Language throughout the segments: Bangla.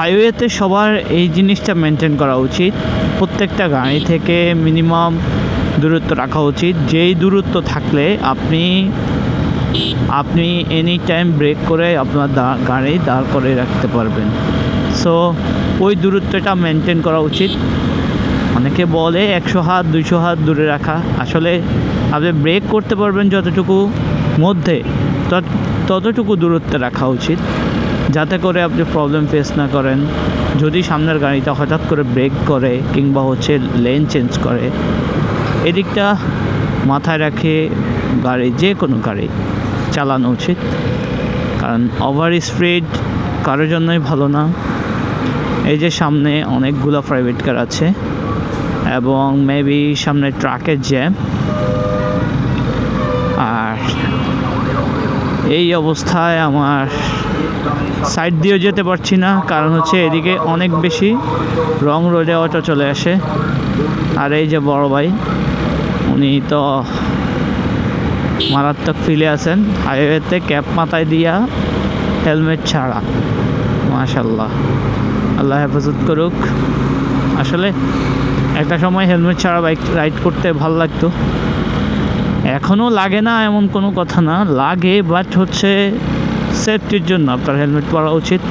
হাইওয়েতে সবার এই জিনিসটা মেনটেন করা উচিত, প্রত্যেকটা গাড়ি থেকে মিনিমাম দূরত্ব রাখা উচিত। যেই দূরত্ব থাকলে আপনি এনি টাইম ব্রেক করে আপনার গাড়ি দাঁড় করে রাখতে পারবেন। সো ওই দূরত্বটা মেনটেন করা উচিত। অনেকে বলে 100 হাত 200 হাত দূরে রাখা, আসলে আপনি ব্রেক করতে পারবেন যতটুকু মধ্যে ততটুকু দূরত্বে রাখা উচিত, যাতে করে আপনি প্রবলেম ফেস না করেন। যদি সামনের গাড়িটা হঠাৎ করে ব্রেক করে কিংবা লেন চেঞ্জ করে, এদিকটা মাথায় রেখে যে কোনো গাড়ি চালানো উচিত। কারণ ওভার স্পিড কারোর জন্যই ভালো না। এই যে সামনে অনেকগুলো প্রাইভেট কার আছে এবং মেবি সামনে ট্রাকের জ্যাম, আর এই অবস্থায় আমার সাইড দিয়েও যেতে পারছি না, কারণ এদিকে অনেক বেশি রং রোডে অটো চলে আসে। আর এই যে বড় ভাই, উনি তো মারাত্মক ফিলে আছেন হাইওয়েতে, ক্যাপ মাথায় দিয়া হেলমেট ছাড়া। মাশাল্লাহ, আল্লাহ হেফাজত করুক। আসলে একটা সময় হেলমেট ছাড়া বাইক রাইড করতে ভালো লাগতো, এখনও লাগে না এমন কোনো কথা না, লাগে, বাট সেফটির জন্য আপনার হেলমেট পরা উচিত।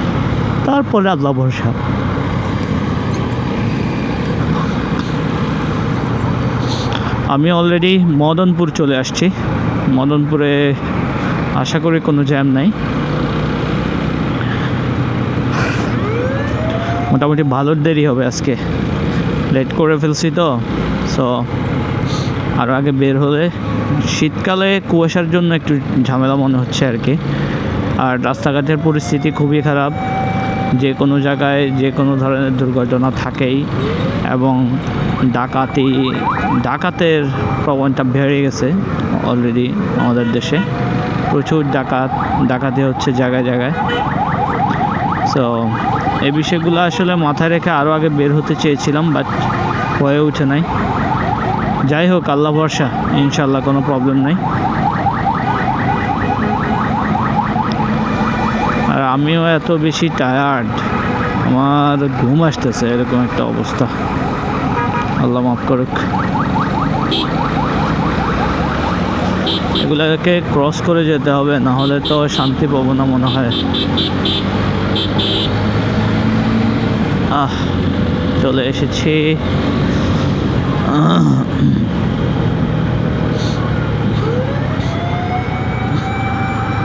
তারপরে আল্লাহ ভরসা। আমি অলরেডি মদনপুর চলে আসছি। মদনপুরে আশা করি কোনো জ্যাম নাই, মোটামুটি ভালো দেরি হবে আজকে, লেট করে ফেলছি তো। সো আরও আগে বের হলে, শীতকালে কুয়াশার জন্য একটু ঝামেলা মনে হচ্ছে আর কি। আর রাস্তাঘাটের পরিস্থিতি খুবই খারাপ, যে কোনো জায়গায় যে কোনো ধরনের দুর্ঘটনা থাকেই, এবং ডাকাতের প্রবণতা বেড়ে গেছে অলরেডি আমাদের দেশে। প্রচুর ডাকাতি হচ্ছে জায়গায় জায়গায়। সো এই বিষয়গুলো আসলে মাথায় রেখে আরও আগে বের হতে চেয়েছিলাম, বাট হয়ে ওঠে নাই। যাই হোক, আল্লাহ ভরসা, ইনশাল্লাহ কোনো প্রবলেম নেই। আর আমিও এত বেশি টায়ার্ড, আমার ঘুম আসতেছে, এরকম একটা অবস্থা। আল্লাহ মাফ করুক। এগুলোকে ক্রস করে যেতে হবে, না হলে তো শান্তি পাবো না মনে হয়। চলে এসেছি।